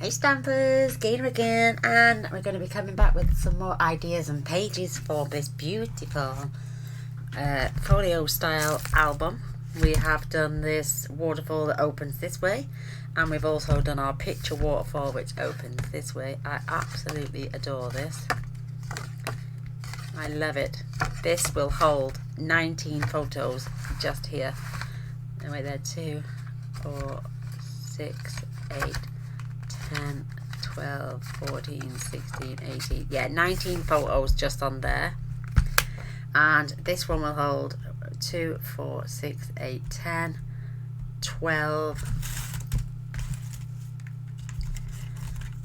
Hey Stampers, Gaynor again, and we're going to be coming back with some more ideas and pages for this beautiful folio style album. We have done this waterfall that opens this way, and we've also done our picture waterfall which opens this way. I absolutely adore this. I love it. This will hold 19 photos just here. And wait there, 2, 4, 6, 8, 10, 12, 14, 16, 18, yeah, 19 photos just on there. And this one will hold 2, 4, 6, 8, 10, 12,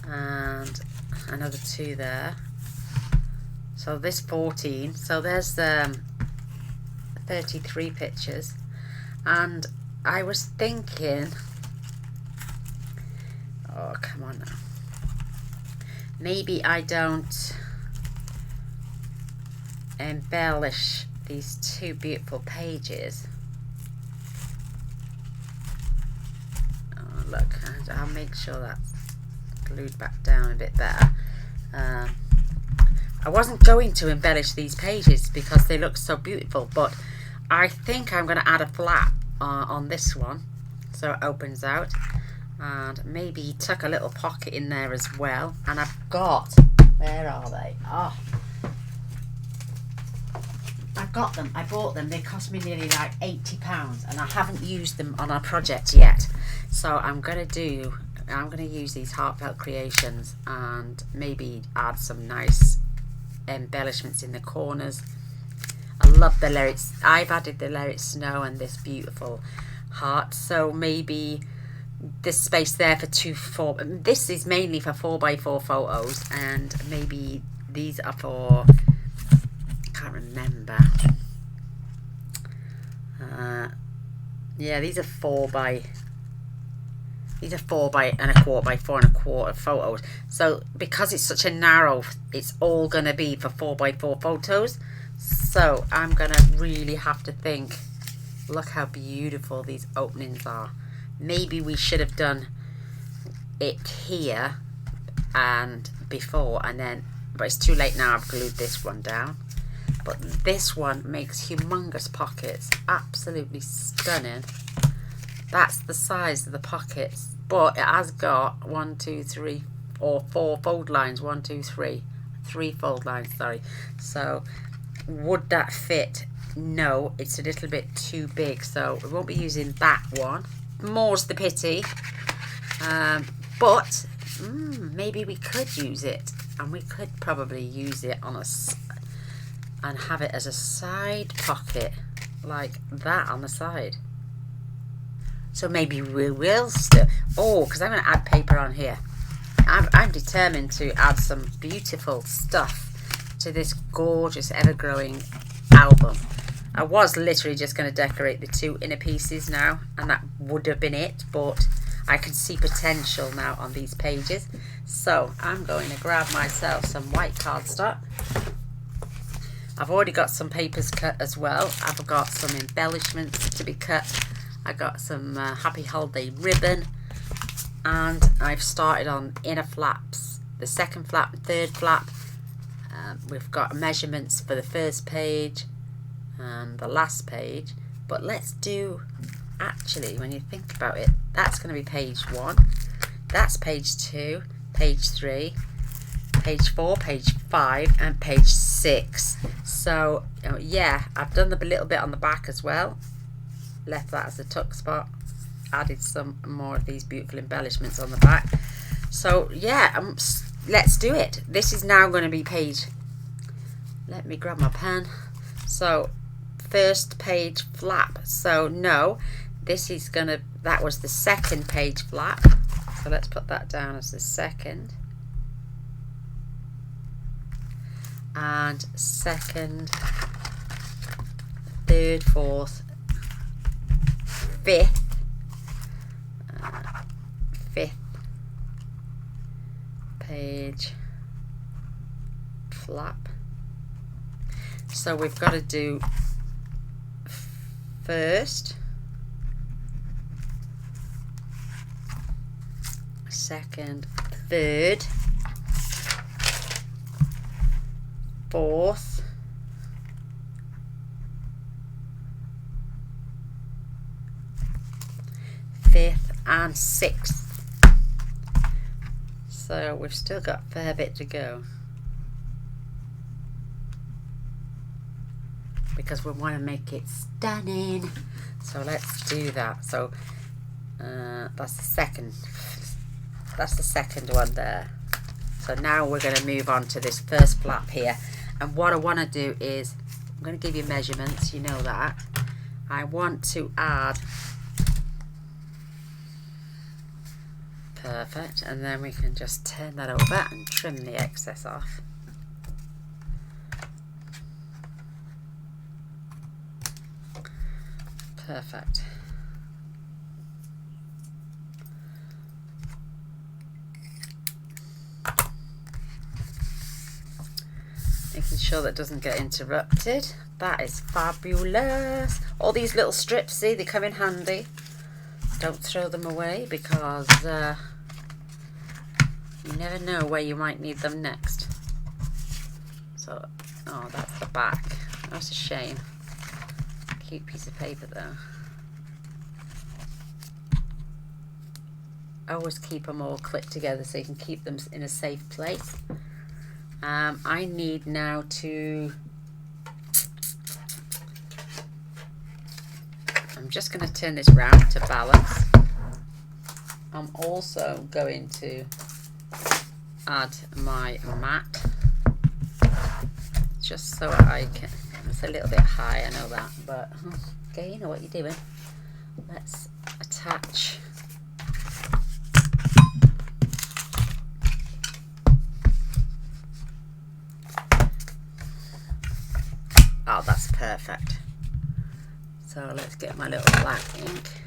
and another 2 there. So this 14, so there's 33 pictures. And I was thinking, oh come on now, maybe I don't embellish these 2 beautiful pages. Oh look, I'll make sure that's glued back down a bit better. I wasn't going to embellish these pages because they look so beautiful, but I think I'm going to add a flap on this one so it opens out, and maybe tuck a little pocket in there as well. And I've got, where are they? Oh, I've got them. I bought them. They cost me nearly like £80, and I haven't used them on our project yet. So I'm going to use these Heartfelt Creations and maybe add some nice embellishments in the corners. I love the lyrics. I've added the Let It Snow and this beautiful heart, so maybe this space there for 2, 4. This is mainly for 4x4 photos, and maybe these are for, I can't remember. Yeah, these are 4 by 4 and a quarter by 4 and a quarter photos. So because it's such a narrow, it's all gonna be for 4x4 photos. So I'm gonna really have to think. Look how beautiful these openings are. Maybe we should have done it here and before, and then, but it's too late now. I've glued this one down. But this one makes humongous pockets, absolutely stunning. That's the size of the pockets, but it has got 1, 2, 3, or 4 fold lines. 1, 2, 3, 3 fold lines. Sorry. So would that fit? No, it's a little bit too big, so we won't be using that one. More's the pity. But maybe we could use it, and we could probably use it on and have it as a side pocket like that on the side. So maybe we will still, because I'm going to add paper on here. I'm determined to add some beautiful stuff to this gorgeous ever-growing album. I was literally just going to decorate the 2 inner pieces now, and that would have been it, but I can see potential now on these pages. So I'm going to grab myself some white cardstock. I've already got some papers cut as well. I've got some embellishments to be cut. I got some Happy Holiday ribbon, and I've started on inner flaps, the 2nd flap, 3rd flap. We've got measurements for the 1st page and the last page, but let's do, actually, when you think about it, that's going to be page 1, that's page 2, page 3, page 4, page 5, and page 6. So yeah, I've done a little bit on the back as well, left that as a tuck spot, added some more of these beautiful embellishments on the back. So yeah, let's do it. This is now going to be page, let me grab my pen. So 1st page flap. So no, this is gonna, that was the 2nd page flap, so let's put that down as the 2nd, and 2nd, 3rd, 4th, 5th, 5th page flap. So we've got to do 1st, 2nd, 3rd, 4th, 5th and 6th. So we've still got a fair bit to go, because we want to make it stunning. So let's do that. So that's the second one there. So now we're going to move on to this first flap here, and what I want to do is, I'm going to give you measurements, you know that. I want to add, perfect, and then we can just turn that over and trim the excess off. Perfect. Making sure that doesn't get interrupted. That is fabulous. All these little strips, see, they come in handy. Don't throw them away, because you never know where you might need them next. So, oh, that's the back. That's a shame. Cute piece of paper though. Always keep them all clipped together so you can keep them in a safe place. I need now to, I'm just going to turn this round to balance. I'm also going to add my mat, just so I can, it's a little bit high, I know that, but okay, you know what you're doing. Let's attach. Oh, that's perfect. So let's get my little black ink.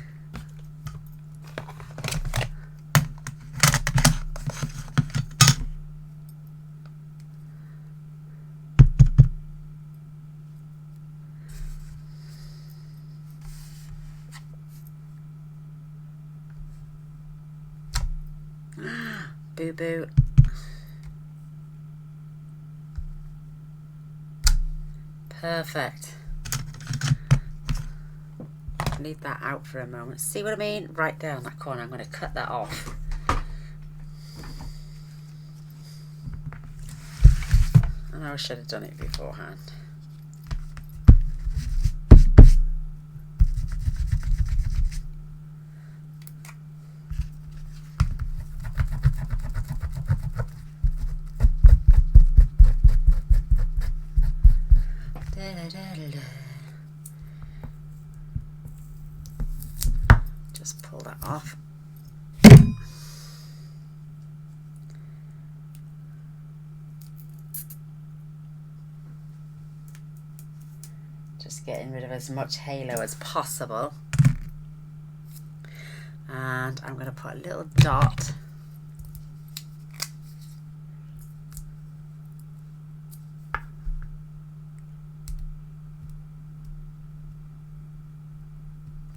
Boo boo. Perfect. Leave that out for a moment. See what I mean? Right down that corner. I'm going to cut that off. I know I should have done it beforehand. Just pull that off. Just getting rid of as much halo as possible. And I'm going to put a little dot .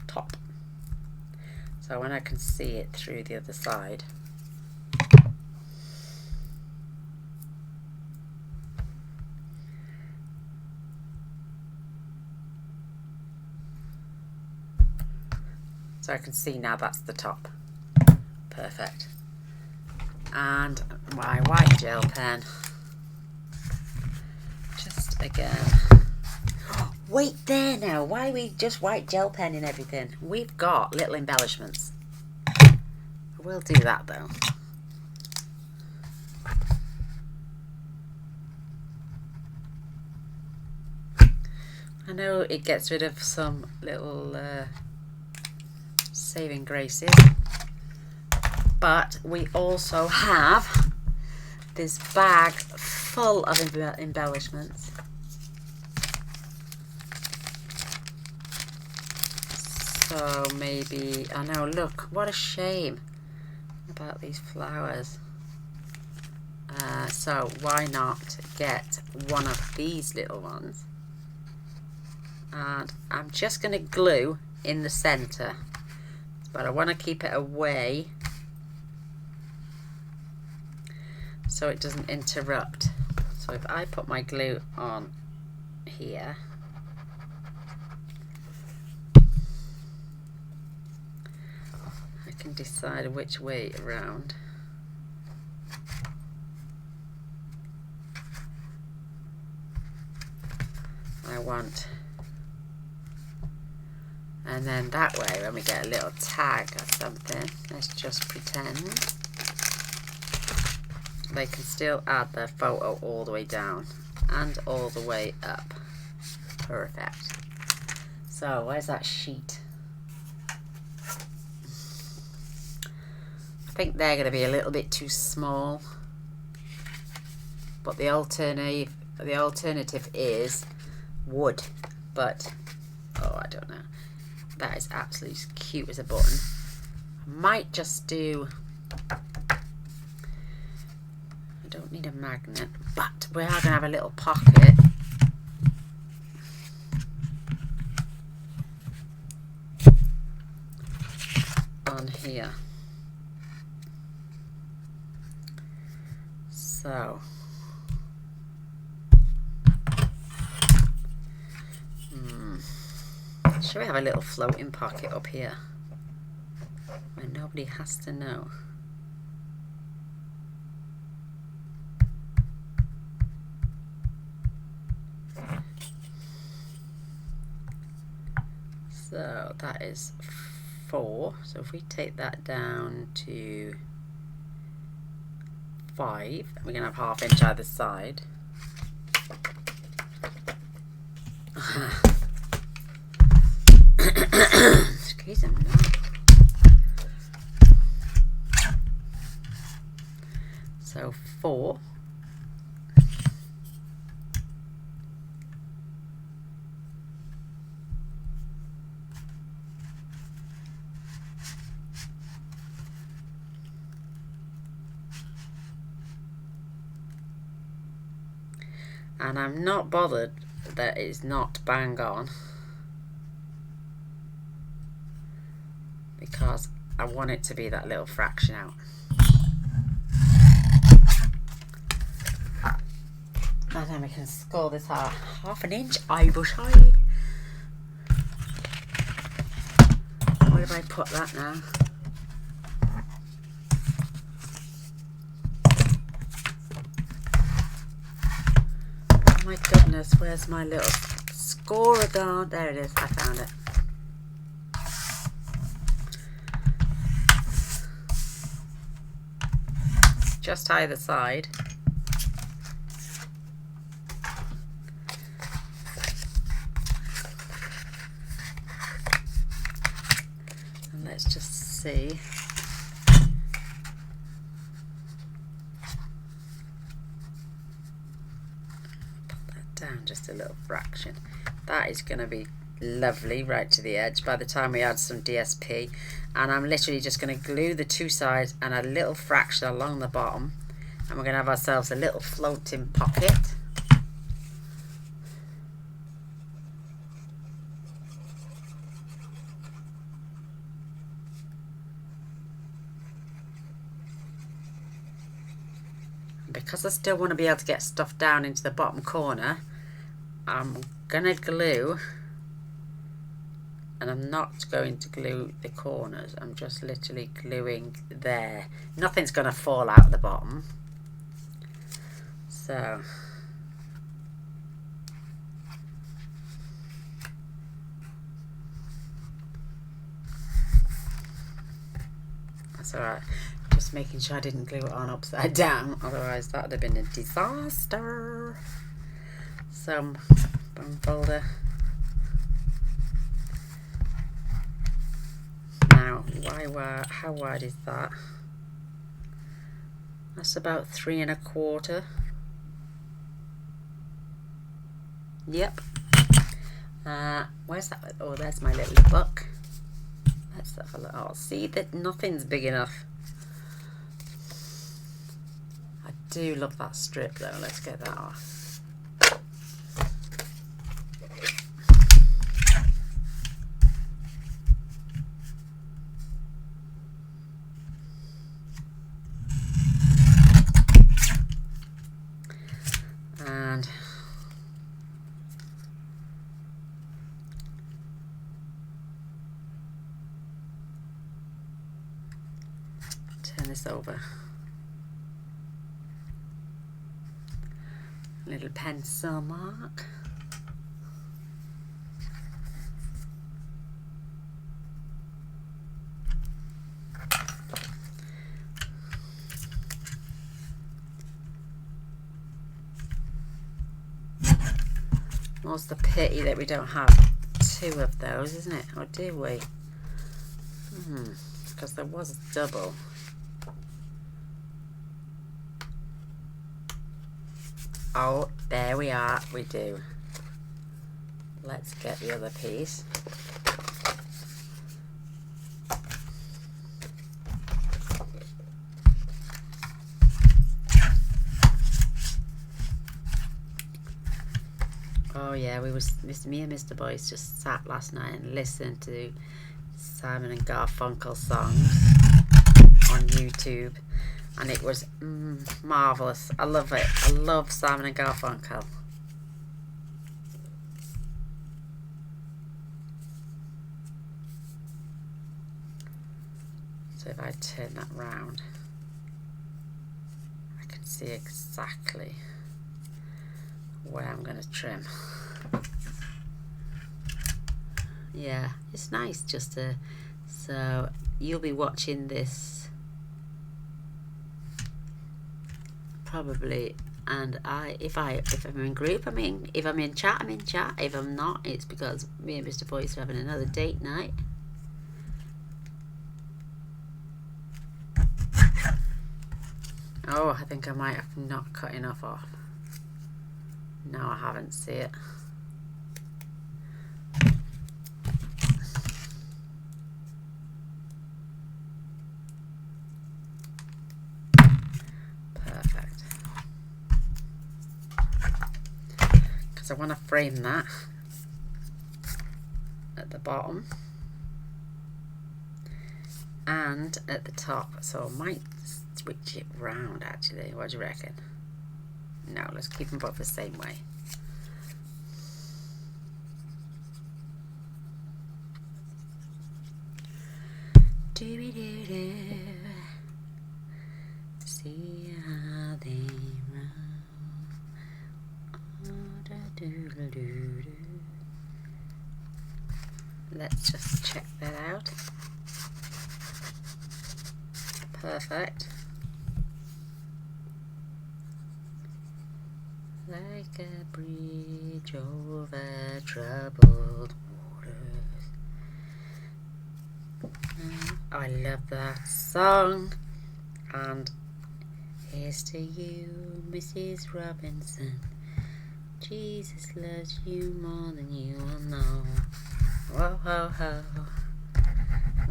Top. So when I can see it through the other side. So I can see now that's the top. Perfect. And my white gel pen. Just again. Wait there now. Why are we just white gel pen in everything? We've got little embellishments. I will do that though. I know it gets rid of some little saving graces, but we also have this bag full of embellishments. So maybe, I know, look, what a shame about these flowers. So why not get one of these little ones? And I'm just going to glue in the center, but I want to keep it away so it doesn't interrupt. So if I put my glue on here, I can decide which way around. I want. And then that way, when we get a little tag or something, let's just pretend they can still add their photo all the way down and all the way up. Perfect. So where's that sheet? I think they're going to be a little bit too small, but the alternative is wood, but oh, I don't know. That is absolutely cute as a button. I might just do, I don't need a magnet, but we are going to have a little pocket. On here. So should we have a little floating pocket up here where nobody has to know? So that is 4. So if we take that down to 5, and we're going to have 1/2 inch either side. Excuse me. So 4. And I'm not bothered that it's not bang on, because I want it to be that little fraction out. And then we can score this out 1/2 inch either side. Where do I put that now? Oh my goodness, where's my little scorer gone? There it is, I found it. Just either side. And let's just see. Put that down just a little fraction. That is going to be lovely right to the edge by the time we add some DSP. And I'm literally just going to glue the 2 sides and a little fraction along the bottom, and we're going to have ourselves a little floating pocket. And because I still want to be able to get stuff down into the bottom corner, I'm going to glue. And I'm not going to glue the corners, I'm just literally gluing there. Nothing's going to fall out the bottom. So that's alright. Just making sure I didn't glue it on upside down, otherwise that would have been a disaster. Some bone folder. Now, how wide is that? That's about 3 1/4. Yep. Where's that? Oh, there's my little book. Let's have a look. Oh, see that nothing's big enough. I do love that strip though. Let's get that off. this over. Little pencil mark. What's the pity that we don't have two of those, isn't it? Or do we? Because there was a double. Oh, there we are. We do. Let's get the other piece. Oh yeah, me and Mr. Boyce just sat last night and listened to Simon and Garfunkel songs on YouTube, and it was marvellous. I love it. I love Simon and Garfunkel. So if I turn that round, I can see exactly where I'm going to trim. Yeah, it's nice just to, so you'll be watching this probably, and if I'm in group, if I'm in chat, I'm in chat. If I'm not, it's because me and Mr. Boyce are having another date night. Oh, I think I might have not cut enough off. No, I haven't. See it. Perfect. Because I want to frame that at the bottom and at the top. So I might switch it round actually. What do you reckon? No, let's keep them both the same way. Do-be-do-do. See how they run. Oh-da-do-do-do-do. Let's just check that out. Perfect. Like a bridge over troubled waters. I love that song. And here's to you, Mrs. Robinson. Jesus loves you more than you will know. Whoa, ho, ho.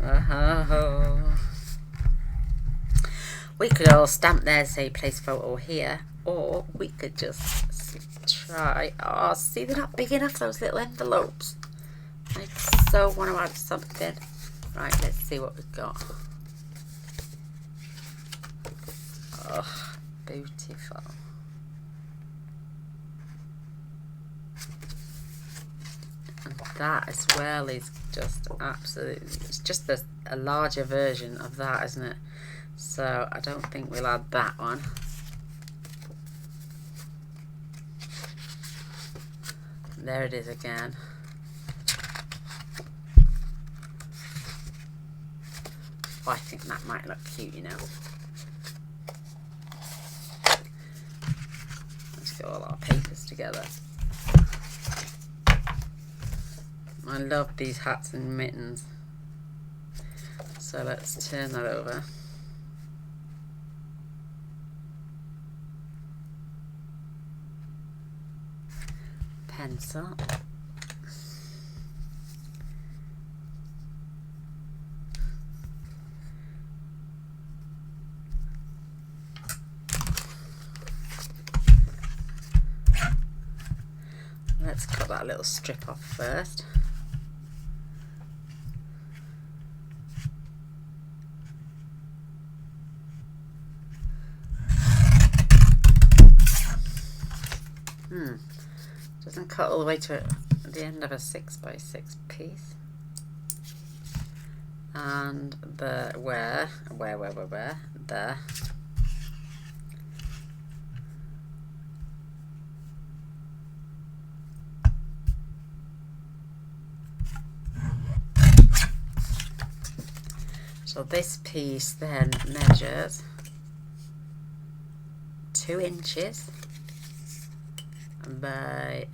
Whoa, ho, ho. We could all stamp there, say place photo here. Or we could just try. Oh, see, they're not big enough, those little envelopes. I so want to add something. Right, let's see what we've got. Oh, beautiful. And that as well is just absolutely, it's just a larger version of that, isn't it? So I don't think we'll add that one. There it is again. Oh, I think that might look cute, you know. Let's get all our papers together. I love these hats and mittens. So let's turn that over. Pencil. Let's cut that little strip off first. Doesn't cut all the way to the end of a 6x6 piece. And the there. So this piece then measures 2 inches by,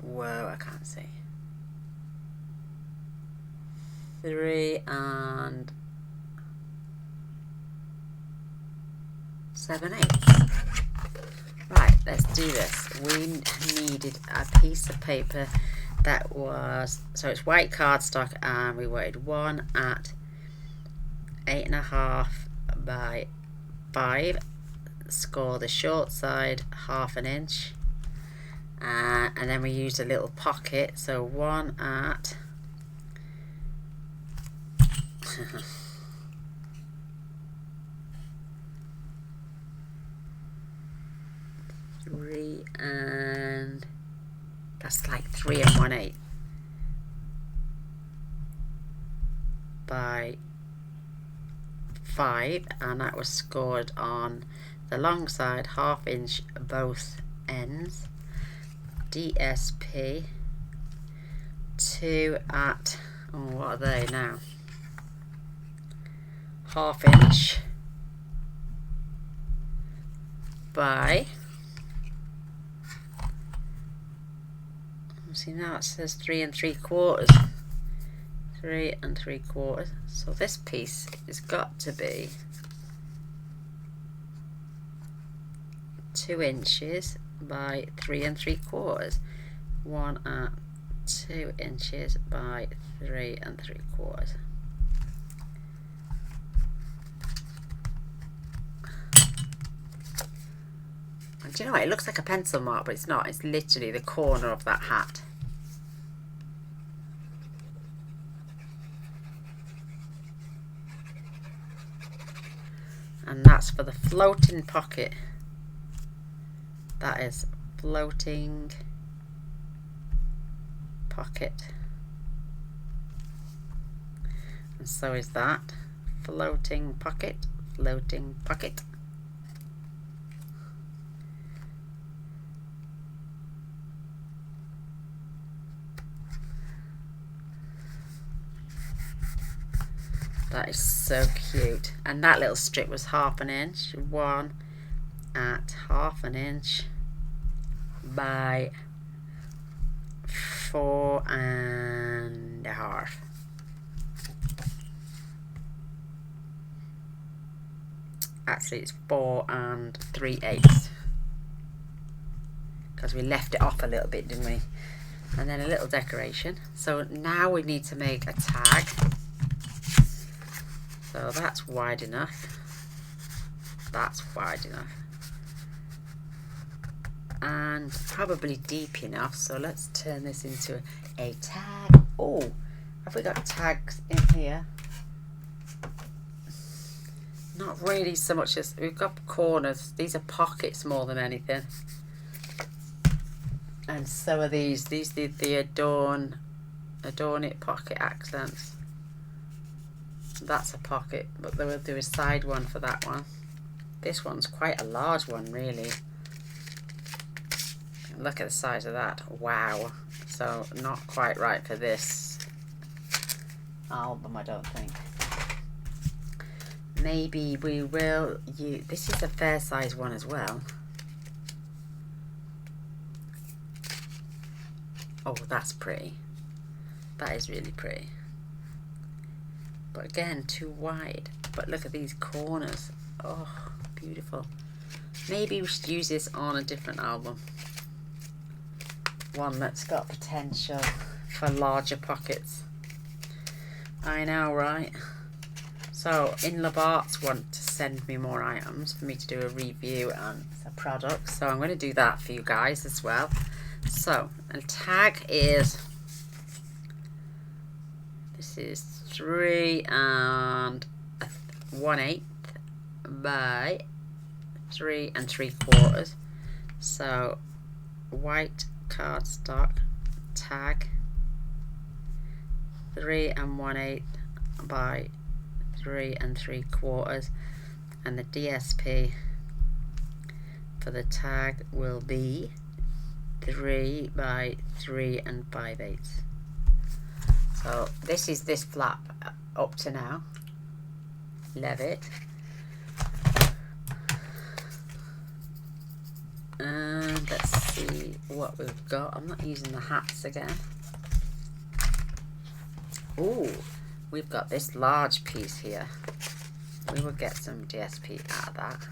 whoa, I can't see, 3 7/8. Right, let's do this. We needed a piece of paper that was, so it's white cardstock, and we wanted one at 8.5 by 5. Score the short side 1/2 inch, and then we used a little pocket, so one at 3 and that's like 3 1/8 by 5, and that was scored on the long side 1/2 inch both ends. DSP 2 at, oh, what are they now, 1/2 inch by, see now it says 3 3/4, 3 3/4, so this piece has got to be 2 inches by 3 3/4, one at 2 inches by 3 3/4. And do you know what? It looks like a pencil mark, but it's not. It's literally the corner of that hat. And that's for the floating pocket. That is floating pocket. And so is that. Floating pocket, floating pocket. That is so cute. And that little strip was 1/2 inch. One at 1/2 inch by 4 1/2. Actually, it's 4 3/8, because we left it off a little bit, didn't we? And then a little decoration. So now we need to make a tag. So that's wide enough. That's wide enough. And probably deep enough. So let's turn this into a tag. Oh, have we got tags in here? Not really so much as we've got corners. These are pockets more than anything. And so are these. These did the adorn it pocket accents. That's a pocket, but they will do a side one for that one. This one's quite a large one, really. Look at the size of that. Wow. So not quite right for this album, I don't think. Maybe we will use, this is a fair size one as well. Oh, that's pretty. That is really pretty. But again, too wide. But look at these corners. Oh, beautiful. Maybe we should use this on a different album. One that's got potential for larger pockets. I know, right? So, Inlab Arts want to send me more items for me to do a review and a product. So I'm going to do that for you guys as well. So, a tag is, this is 3 1/8 by 3 3/4. So white cardstock tag, 3 1/8 by 3 3/4, and the DSP for the tag will be 3 by 3 5/8. So this is this flap up to now. Love it. And let's see what we've got. I'm not using the hats again. Ooh, we've got this large piece here. We will get some DSP out of that.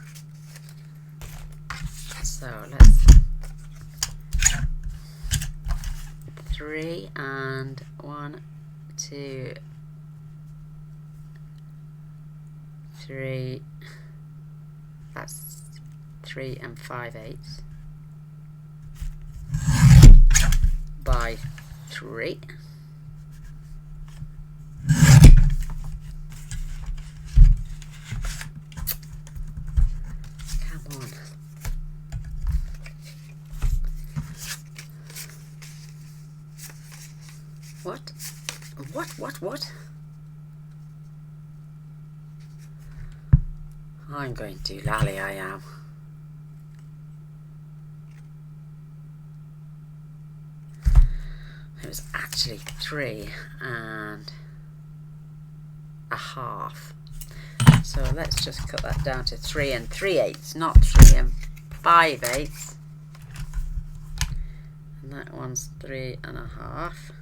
So let's 3 and 1, 2, 3. That's 3 5/8 by 3. Come on. What? What? I'm going to lally, I am. It was actually 3 1/2. So let's just cut that down to 3 3/8, not 3 5/8. And that one's 3 1/2.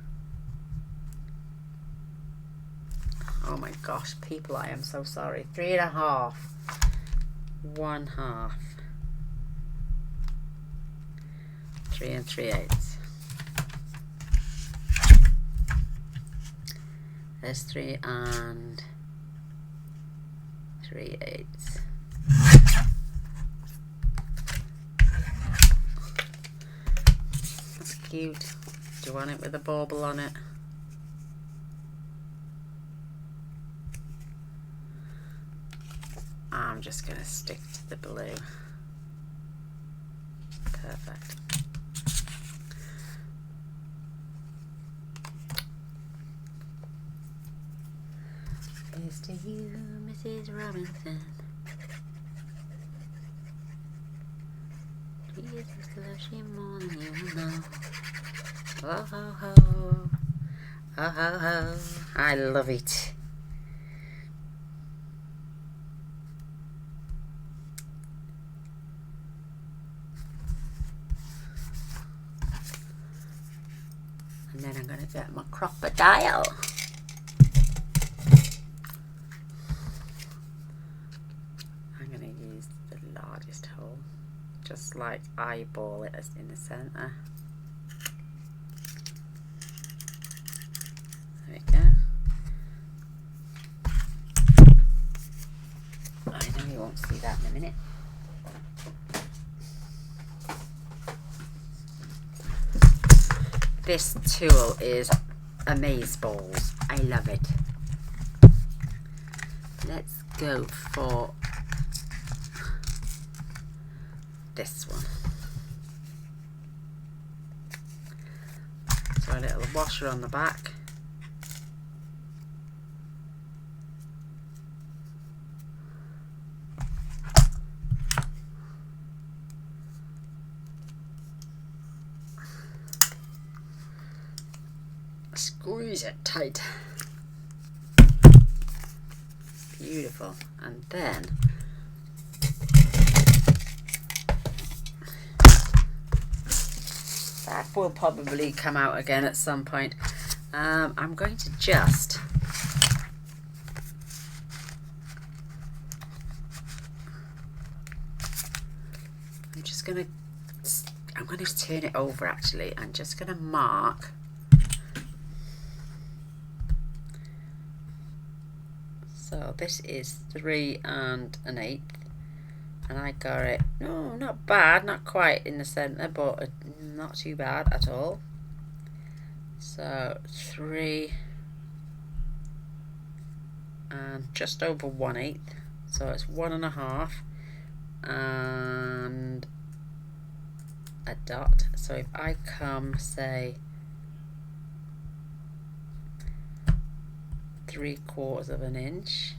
Oh my gosh, people, I am so sorry. 3 1/2. 1/2. 3 3/8. There's 3 3/8. That's cute. Do you want it with a bauble on it? I'm just going to stick to the blue. Perfect. Here's to you, Mrs. Robinson. Jesus loves you more than you know. Oh ho ho. Oh ho ho. I love it. And then I'm going to get my crocodile. I'm going to use the largest hole. Just like eyeball it in the centre. There we go. I know you won't see that in a minute. This tool is amazeballs. I love it. Let's go for this one. So a little washer on the back. Squeeze it tight. Beautiful. And then that will probably come out again at some point. I'm going to just I'm going to turn it over actually. I'm just going to mark so this is 3 1/8 and I got it, no, not bad, not quite in the centre, but not too bad at all. So 3 and just over 1/8, so it's 1 1/2 and a dot. So if I come say 3/4 of an inch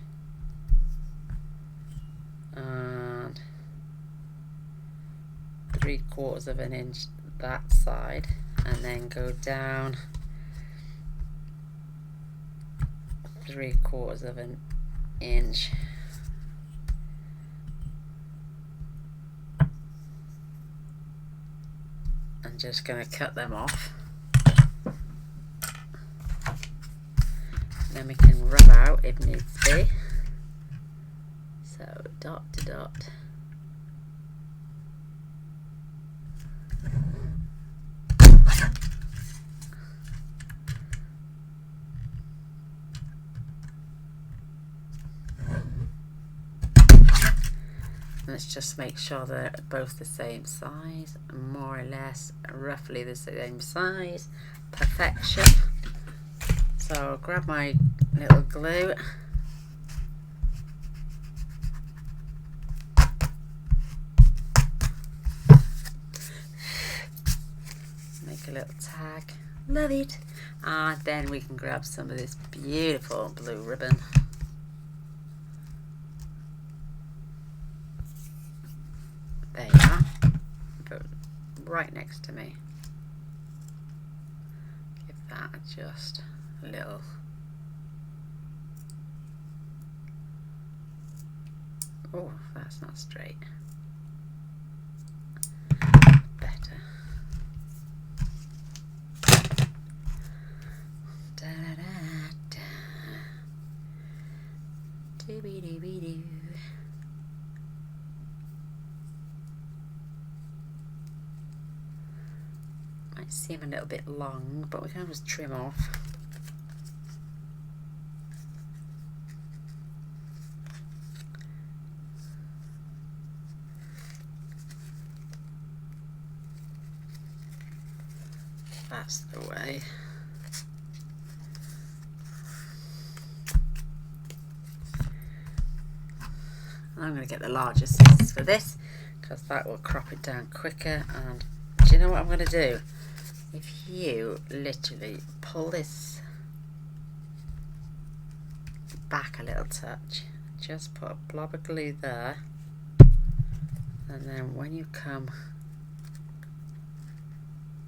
and 3/4 of an inch that side, and then go down 3/4 of an inch I'm just going to cut them off. Then we can rub out if needs be. So dot to dot. Let's just make sure they're both the same size, more or less, roughly the same size. Perfection. So I'll grab my little glue. Make a little tag. Love it. And then we can grab some of this beautiful blue ribbon. There you are. Put it right next to me. Give that just a little. Oh, that's not straight. Better. Da da da da. Dooby dooby doo. Might seem a little bit long, but we can always trim off. That's the way. And I'm going to get the larger scissors for this because that will crop it down quicker. And do you know what I'm going to do? If you literally pull this back a little touch, just put a blob of glue there, and then when you come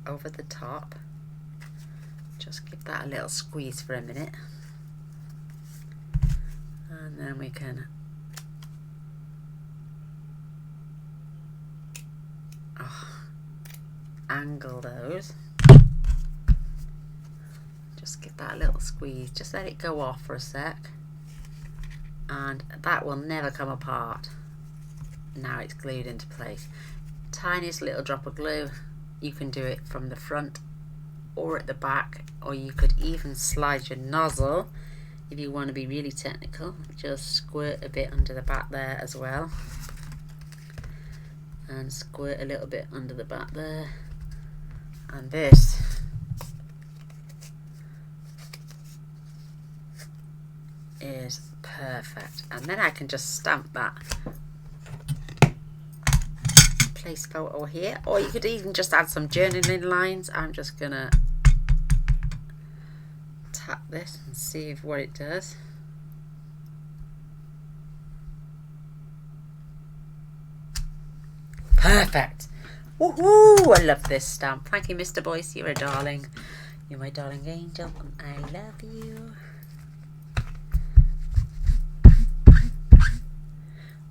over the top, just give that a little squeeze for a minute, and then we can angle those. Just give that a little squeeze, just let it go off for a sec, and that will never come apart. Now it's glued into place. Tiniest little drop of glue. You can do it from the front or at the back, or you could even slide your nozzle if you want to be really technical. Just squirt a bit under the back there as well, and squirt a little bit under the back there, and this is perfect. And then I can just stamp that place photo here, or you could even just add some journaling lines. I'm just gonna tap this and see if what it does. Perfect. Woohoo! I love this stamp. Thank you, Mr. Boyce. You're a darling. You're my darling angel, and I love you.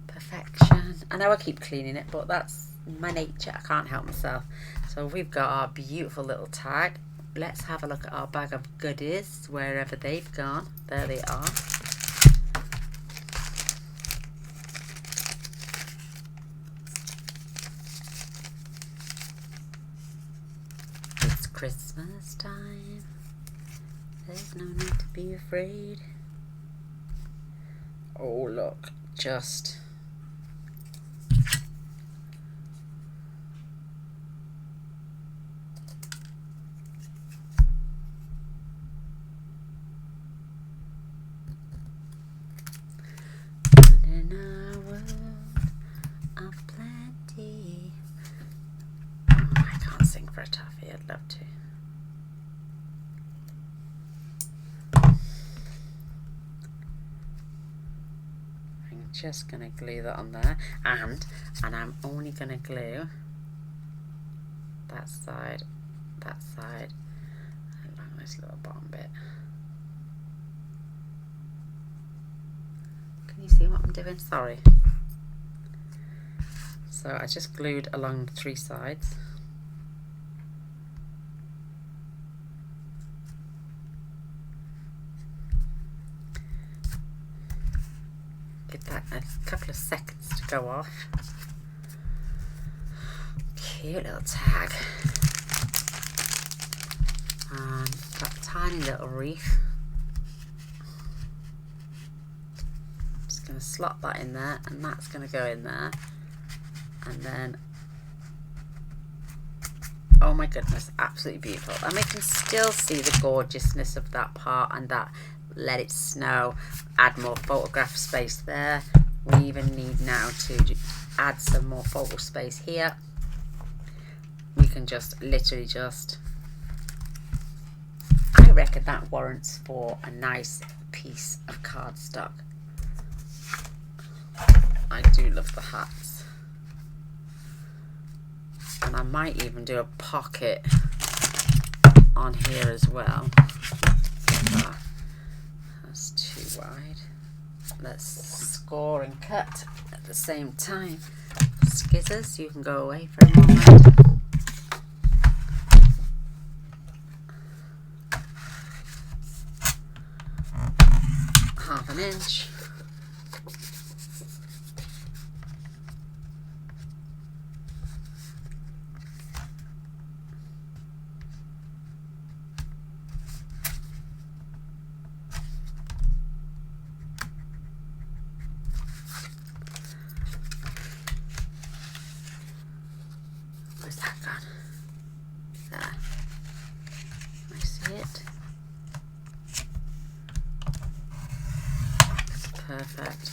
Perfection. I know I keep cleaning it, but that's my nature. I can't help myself. So we've got our beautiful little tag. Let's have a look at our bag of goodies, wherever they've gone. There they are. It's Christmas time. There's no need to be afraid. Oh, look. Just in a world of plenty. Oh, I can't sing for a toffee. I'd love to. just going to glue that on there, and I'm only going to glue that side, along this little bottom bit. Can you see what I'm doing? Sorry. So I just glued along the 3 sides. Give that a couple of seconds to go off. Cute little tag. And that tiny little wreath. Just going to slot that in there, and that's going to go in there. And then, oh my goodness, absolutely beautiful. And we can still see the gorgeousness of that part, and that let it snow, add more photograph space there. We even need now to add some more photo space here. We can just literally just, I reckon that warrants for a nice piece of cardstock. I do love the hats. And I might even do a pocket on here as well. That's too wide. Let's score and cut at the same time. Skizzers, you can go away for a moment. Half an inch. Where's that gone? There. I see it. Perfect.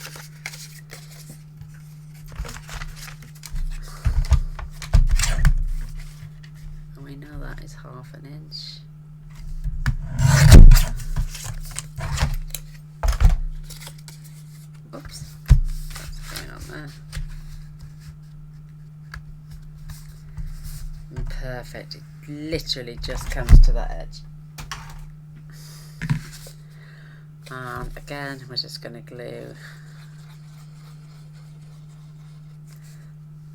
And we know that is half an inch. Oops, what's going on there? And perfect, it literally just comes to that edge. And again, we're just going to glue.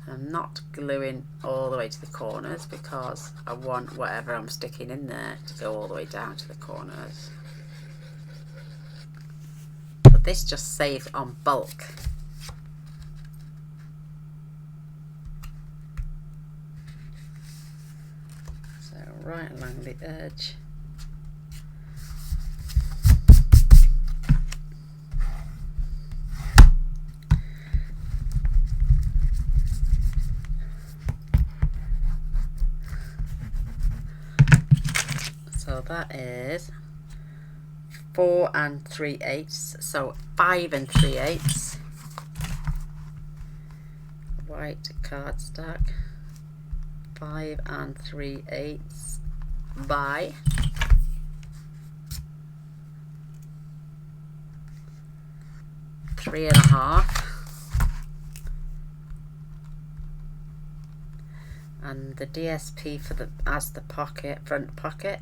I'm not gluing all the way to the corners because I want whatever I'm sticking in there to go all the way down to the corners. But this just saves on bulk. So right along the edge. So that is 4 3/8, so 5 3/8 white cardstock, 5 3/8 by 3.5, and the DSP for the as the pocket, front pocket.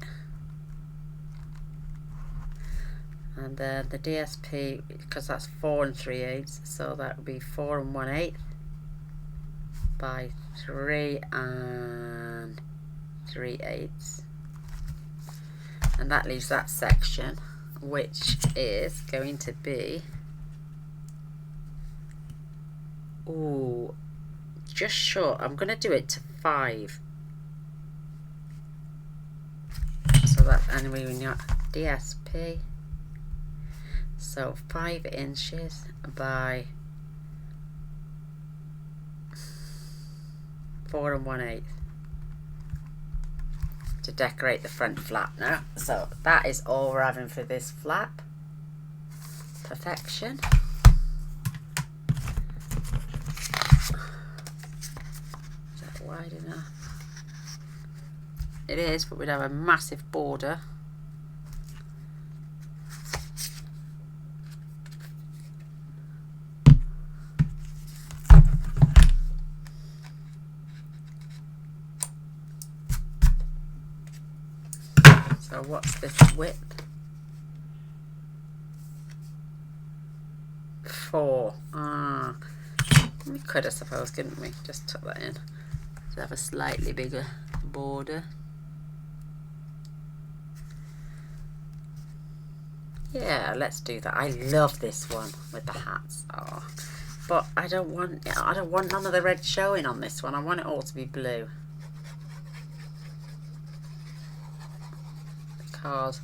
And then the DSP, because that's 4 3/8, so that would be 4 1/8 by 3 3/8, and that leaves that section, which is going to be, ooh, just short. I'm going to do it to 5. So that, and we got DSP. So 5 inches by 4 1/8 to decorate the front flap now. So that is all we're having for this flap. Perfection. Is that wide enough? It is, but we'd have a massive border. So what's this width? 4. We could, I suppose, couldn't we? Just tuck that in to have a slightly bigger border. Yeah, let's do that. I love this one with the hats. Oh, but I don't want none of the red showing on this one. I want it all to be blue. Because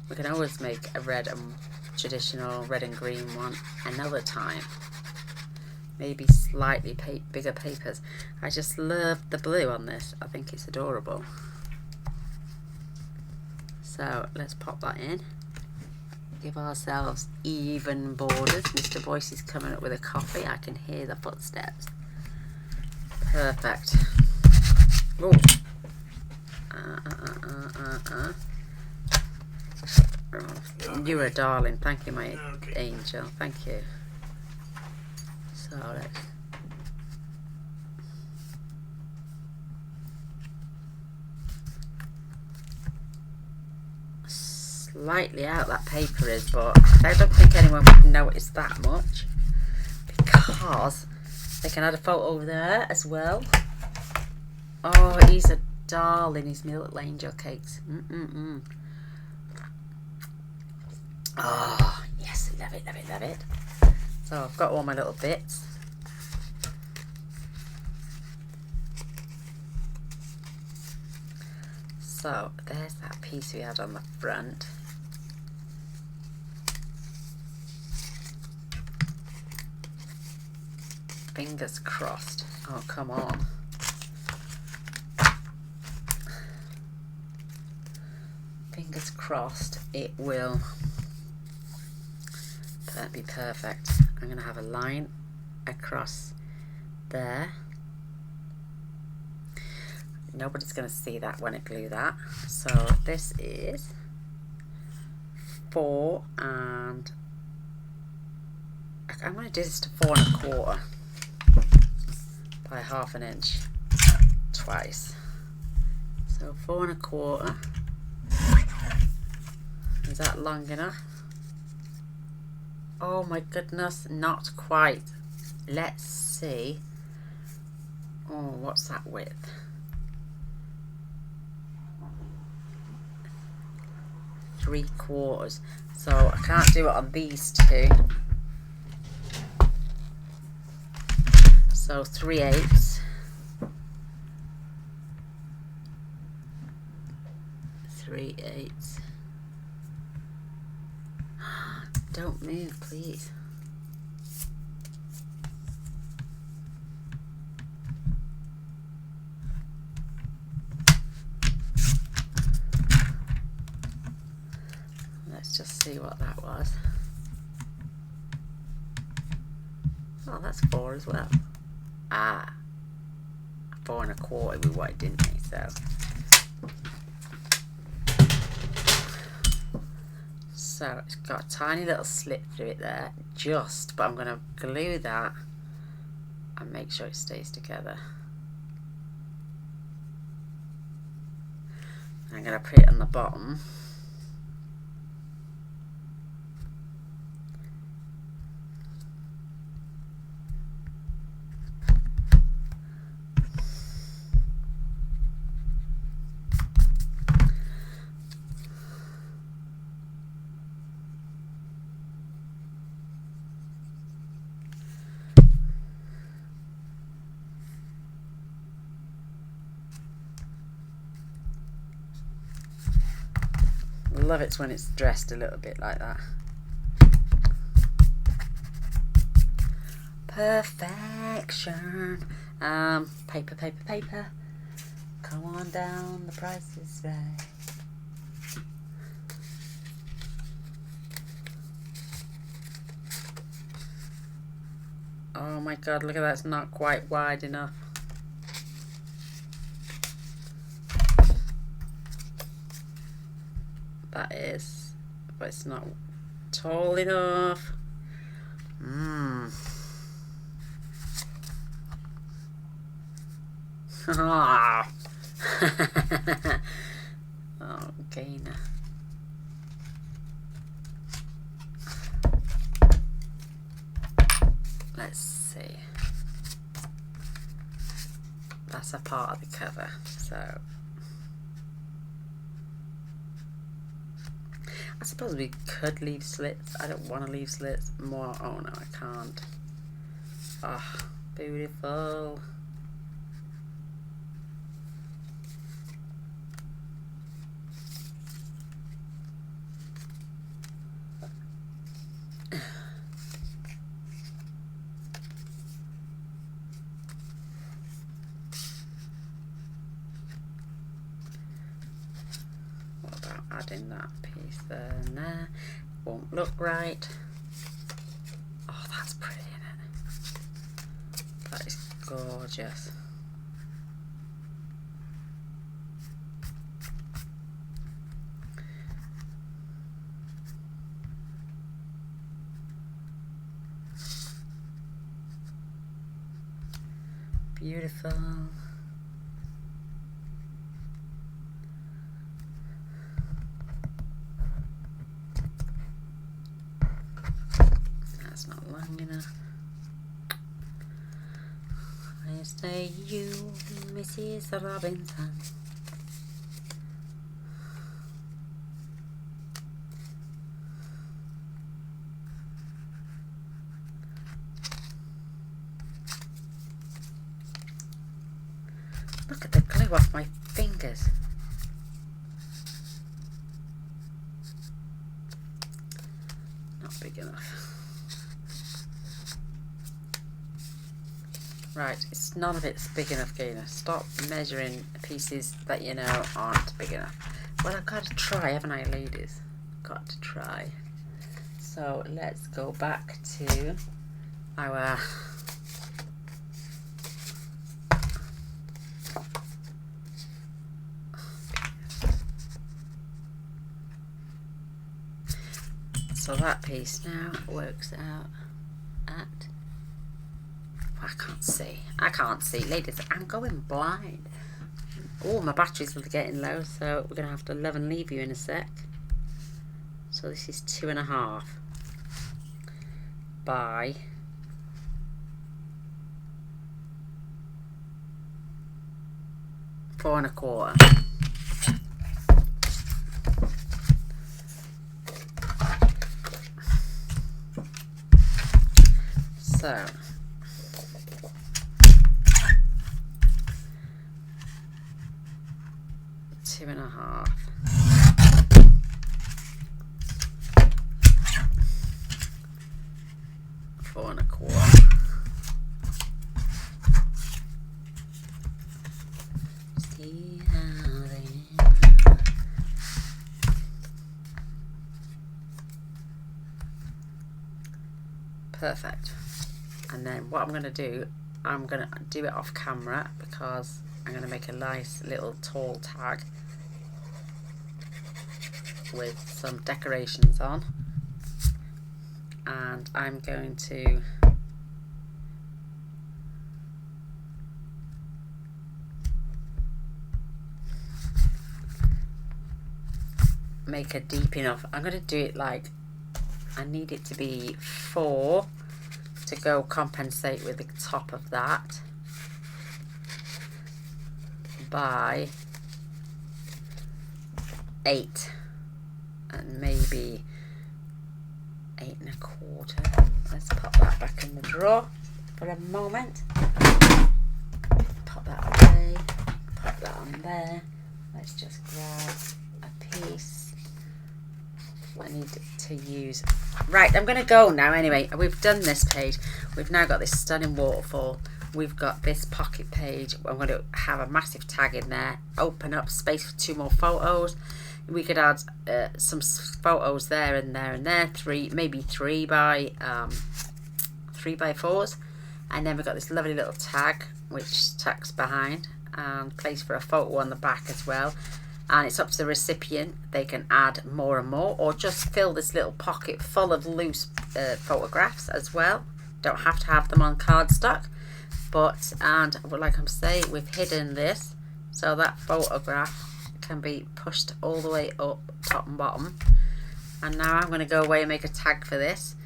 we can always make a red and traditional red and green one another time. Maybe slightly bigger papers. I just love the blue on this. I think it's adorable. So let's pop that in. Give ourselves even borders. Mr. Boyce is coming up with a coffee. I can hear the footsteps. Perfect. Oh. You're a darling. Thank you, my angel. Thank you. So let's slightly out that paper is, but I don't think anyone would notice that much because they can add a photo there as well. Oh, he's a darling. He's my little angel cakes. Oh, yes, love it, love it, love it. So I've got all my little bits. So there's that piece we had on the front. Fingers crossed. Oh, come on. Fingers crossed it will be perfect. I'm going to have a line across there. Nobody's going to see that when I glue that. So this is 4, and I'm going to do this to 4 1/4 by 1/2 inch twice. So 4 1/4. Is that long enough? Oh my goodness, not quite. Let's see. Oh, what's that width? 3/4. So I can't do it on these two. So 3/8. 3/8. Don't move, please. Let's just see what that was. Oh, that's 4 as well. 4 1/4 we wanted, didn't we? So it's got a tiny little slip through it there, but I'm going to glue that and make sure it stays together. I'm going to put it on the bottom. Love it when it's dressed a little bit like that. Perfection. Paper, paper, paper. Come on down, the price is right. Oh my god, look at that, it's not quite wide enough. That is, but it's not tall enough. Oh, Gaynor. let's see. That's a part of the cover, so I suppose we could leave slits. I don't want to leave slits more. Oh no, I can't. Ah, oh, beautiful. What about adding that piece there and there? Won't look right. Oh, that's pretty, isn't it? That is gorgeous. Beautiful. That's not long enough. I say you, Mrs. Robinson. Look at the glue off my fingers. Not big enough. Right, it's none of it's big enough, Gaynor. Stop measuring pieces that you know aren't big enough. Well, I've got to try, haven't I, ladies? Got to try. So let's go back to our so that piece now works out at, I can't see, ladies, I'm going blind. Oh, my batteries are getting low, so we're gonna have to love and leave you in a sec. So this is 2.5 by 4.25. So 2.5. 4.25. See how they perfect. And then what I'm going to do, I'm going to do it off camera because I'm going to make a nice little tall tag with some decorations on, and I'm going to make a deep enough. I'm going to do it like, I need it to be 4 to go compensate with the top of that by 8 and maybe 8.25. Let's pop that back in the drawer for a moment. Pop that away, pop that on there. Let's just grab a piece. I need to use. Right, I'm going to go now anyway. We've done this page. We've now got this stunning waterfall. We've got this pocket page. I'm going to have a massive tag in there. Open up space for 2 more photos. We could add some photos there and there and there. Maybe 3 by 4s. And then we've got this lovely little tag which tucks behind and place for a photo on the back as well. And it's up to the recipient. They can add more and more, or just fill this little pocket full of loose photographs as well. Don't have to have them on cardstock, but, and like I'm saying, we've hidden this so that photograph can be pushed all the way up, top and bottom. And now I'm going to go away and make a tag for this,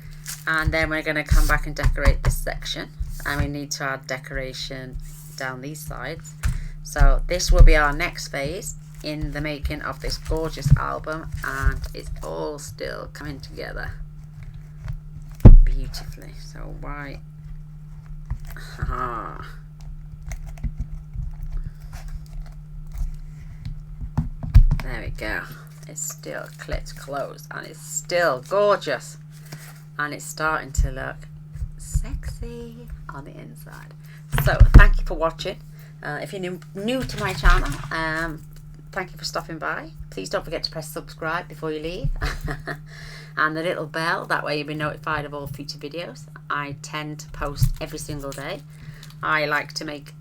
And then we're going to come back and decorate this section, and we need to add decoration down these sides. So this will be our next phase in the making of this gorgeous album, and it's all still coming together beautifully. So why there we go. It's still clipped closed and it's still gorgeous, and it's starting to look sexy on the inside. So thank you for watching. If you're new to my channel, thank you for stopping by. Please don't forget to press subscribe before you leave and the little bell, that way you'll be notified of all future videos. I tend to post every single day. I like to make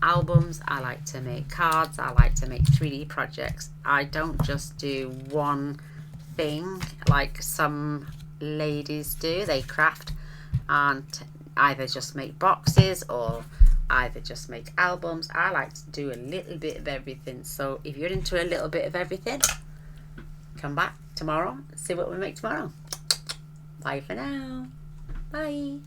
albums, I like to make cards, I like to make 3D projects. I don't just do one thing like some ladies do. They craft and either just make boxes or either just make albums. I like to do a little bit of everything. So if you're into a little bit of everything, come back tomorrow and see what we make tomorrow. Bye for now. Bye.